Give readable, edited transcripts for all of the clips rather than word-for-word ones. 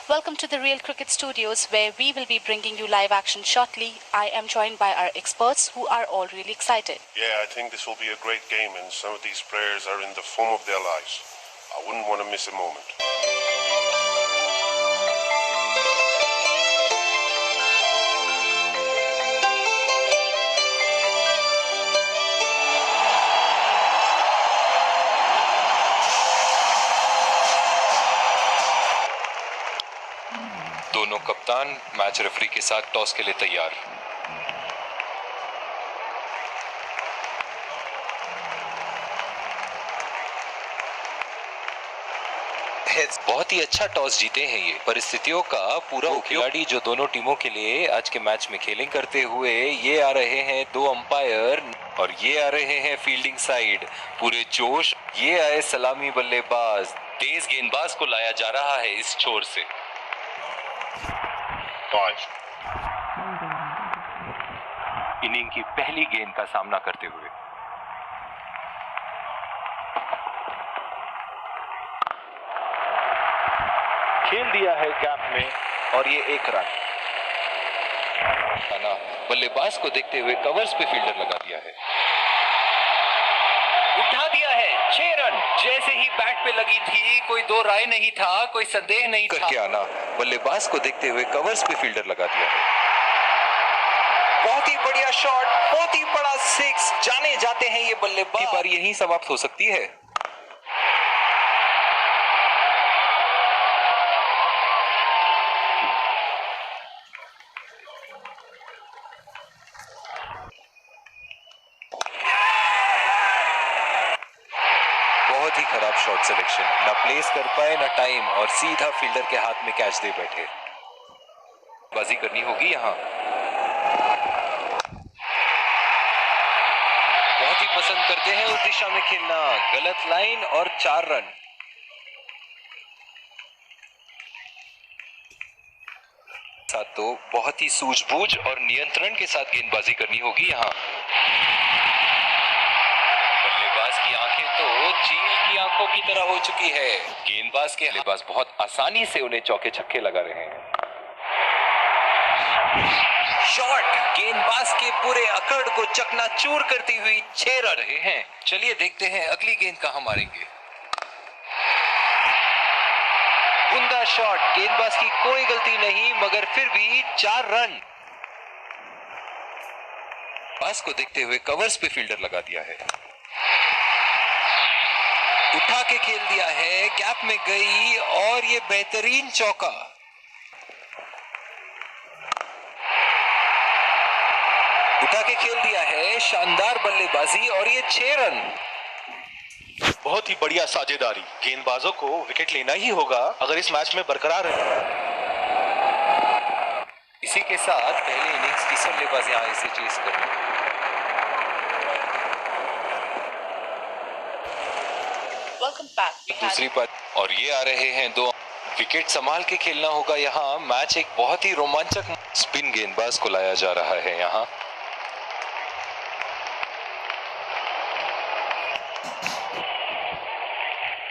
Welcome to the Real Cricket Studios, where we will be bringing you live action shortly. I am joined by our experts who are all really excited. Yeah, I think this will be a great game, and some of these players are in the form of their lives. I wouldn't want to miss a moment. दोनों कप्तान match referee के साथ toss के लिए तैयार। बहुत ही अच्छा toss जीते हैं ये। परिस्थितियों का पूरा खिलाड़ी जो दोनों टीमों के लिए आज के मैच में खेलिंग करते हुए ये आ रहे हैं दो अंपायर और ये आ रहे हैं फील्डिंग साइड। पूरे जोश ये आए सलामी बल्लेबाज। तेज गेंदबाज को लाया जा रहा है इस छोर से। इनिंग की पहली गेंद का सामना करते हुए खेल दिया है गैप में और ये एक रन। बल्लेबाज को देखते हुए कवर्स पे फील्डर लगा दिया है। उठा दिया है 6 रन। जैसे ही बैट पे लगी थी कोई दो राय नहीं था, कोई संदेह नहीं था। करके आना बल्लेबाज को देखते हुए कवर्स पे फील्डर लगा दिया है। बहुत ही बढ़िया शॉट, बहुत ही बड़ा सिक्स। जाने जाते हैं ये बल्लेबाज। की पारी यहीं समाप्त हो सकती है। बहुत ही खराब शॉट सिलेक्शन। ना प्लेस कर पाए ना टाइम और सीधा फील्डर के हाथ में कैच दे बैठे। बाजी करनी होगी यहाँ। बहुत ही पसंद करते हैं उस दिशा में खेलना। गलत लाइन और 4 रन। साथ तो बहुत ही सूझबूझ और नियंत्रण के साथ गेंदबाजी करनी होगी यहाँ। बल्लेबाज की आंखें तो चील की आंखों की तरह हो चुकी है। गेंदबाज के बल्लेबाज बहुत आसानी से उन्हें चौके छक्के लगा रहे हैं। शॉट गेंदबाज के पूरे अकड़ को चकनाचूर करती हुई 6 रन रहे हैं। चलिए देखते हैं अगली गेंद कहां मारेंगे। उम्दा शॉट, गेंदबाज की कोई गलती नहीं मगर फिर भी 4 रन। पास को देखते हुए कवर्स पे फील्डर लगा दिया है। उठा के खेल दिया है, गैप में गई और ये बेहतरीन चौका। उठा के खेल दिया है, शानदार बल्लेबाजी और ये 6 रन। बहुत ही बढ़िया साझेदारी। गेंदबाजों को विकेट लेना ही होगा अगर इस मैच में बरकरार है। इसी के साथ पहले इनिंग्स की बल्लेबाजियां इसे चेस कर रही हैं। दूसरी पारी और ये आ रहे हैं दो। विकेट संभाल के खेलना होगा यहाँ। मैच एक बहुत ही रोमांचक। स्पिन गेंदबाज को लाया जा रहा है यहाँ।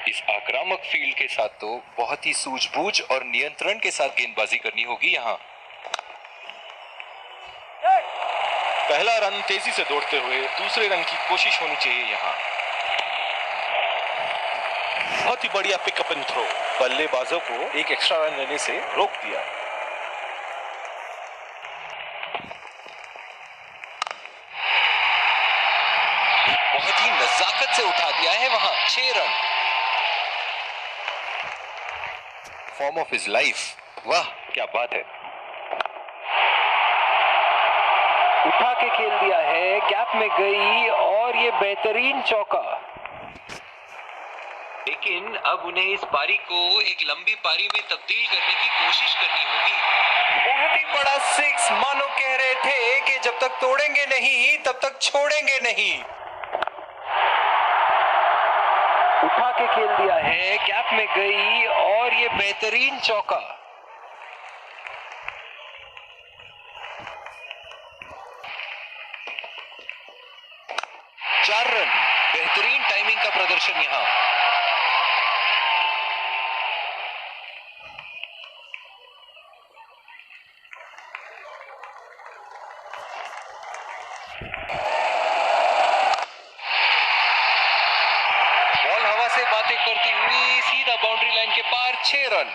इस आक्रामक फील्ड के साथ तो बहुत ही सूझबूझ और नियंत्रण के साथ गेंदबाजी करनी होगी यहाँ। पहला रन तेजी से दौड़ते हुए दूसरे रन की कोशिश होनी चाहिए यहाँ। बहुत ही बढ़िया पिकअप एंड थ्रो। बल्लेबाजों को एक एक्स्ट्रा रन लेने से रोक दिया। बहुत ही नजाकत से उठा दिया है वहां। 6 run. Form of his life. वाह क्या बात है। उठा के खेल दिया है, गैप में गई और ये बेहतरीन चौका। लेकिन अब उन्हें इस पारी को एक लंबी पारी में तब्दील करने की कोशिश करनी होगी। बहुत ही बड़ा सिक्स। मानो कह रहे थे कि जब तक तोड़ेंगे नहीं तब तक छोड़ेंगे नहीं। उठा के खेल दिया है, गैप में गई और ये बेहतरीन चौका। चार रन। बेहतरीन टाइमिंग का प्रदर्शन यहां। हवा से बातें करती हुई सीधा बाउंड्री लाइन के पार 6 रन।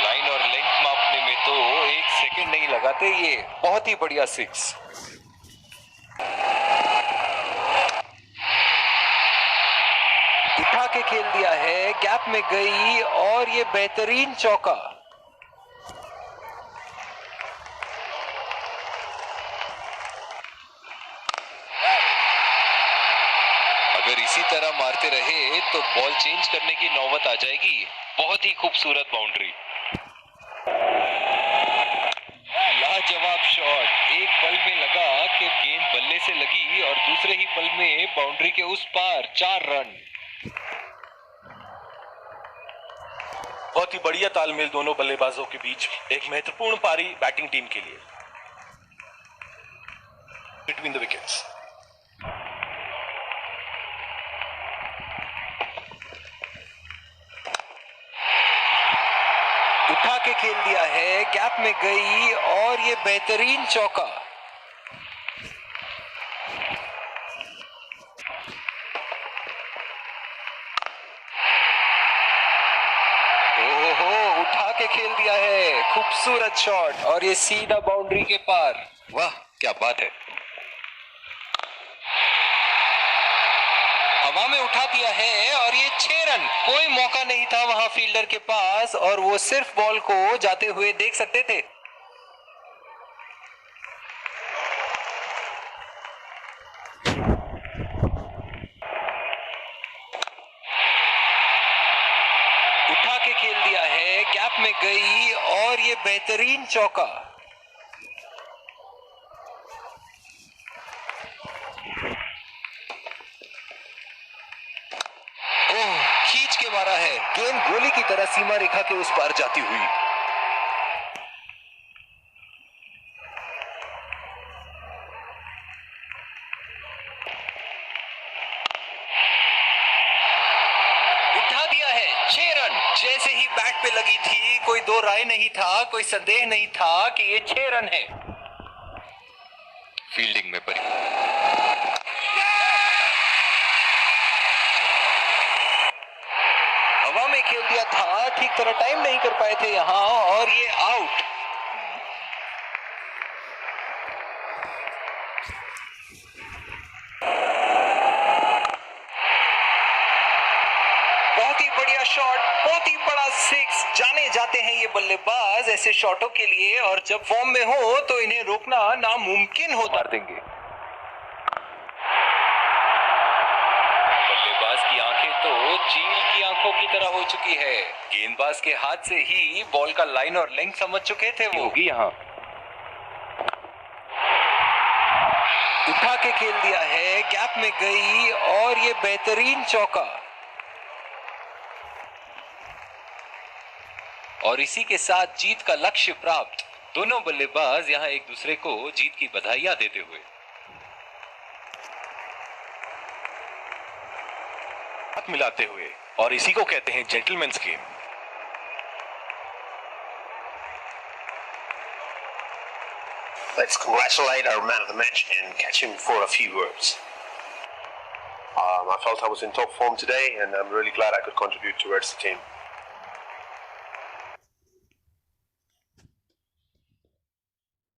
लाइन और लेंथ मापने में तो 1 सेकंड नहीं लगाते ये। बहुत ही बढ़िया 6। उठा के खेल दिया है, गैप में गई और ये बेहतरीन चौका। अगर इसी तरह मारते रहे तो बॉल चेंज करने की नौबत आ जाएगी। बहुत ही खूबसूरत बाउंड्री। लाजवाब शॉट। एक पल में लगा कि गेंद बल्ले से लगी और दूसरे ही पल में बाउंड्री के उस पार 4 रन। बहुत ही बढ़िया तालमेल दोनों बल्लेबाजों के बीच। एक महत्वपूर्ण पारी बैटिंग टीम के लिए। Between the wickets. उठा के खेल दिया है, गैप में गई और ये बेहतरीन चौका। ओहो, उठा के खेल दिया है। खूबसूरत शॉट और ये सीधा बाउंड्री के पार। वाह क्या बात है। हवा में उठा दिया है और ये 6 रन। कोई मौका नहीं था वहां फील्डर के पास और वो सिर्फ बॉल को जाते हुए देख सकते थे। उठा के खेल दिया है, गैप में गई और ये बेहतरीन चौका। खींच के मारा है, गेंद गोली की तरह सीमा रेखा के उस पार जाती हुई। उठा दिया है, 6 रन। जैसे ही बैट पे लगी थी कोई दो राय नहीं था, कोई संदेह नहीं था कि ये 6 रन है। फील्डिंग में परी हवा में खेल दिया था, ठीक तरह टाइम नहीं कर पाए थे यहां और ये आउट। बहुत ही बढ़िया शॉट, बहुत ही बड़ा 6। जाने जाते हैं ये बल्लेबाज ऐसे शॉटों के लिए और जब फॉर्म में हो तो इन्हें रोकना नामुमकिन हो मार देंगे। की आंखें तो चील की आंखों की तरह हो चुकी है। गेंदबाज के हाथ से ही बॉल का लाइन और लेंथ समझ चुके थे वो। होगी यहां। उठा के खेल दिया है, गैप में गई और ये बेहतरीन चौका। और इसी के साथ जीत का लक्ष्य प्राप्त। दोनों बल्लेबाज यहां एक दूसरे को जीत की बधाइयां देते हुए हाथ मिलाते हुए, और इसी को कहते हैं gentleman's game. Let's congratulate our man of the match and catch him for a few words. I felt I was in top form today and I'm really glad I could contribute towards the team.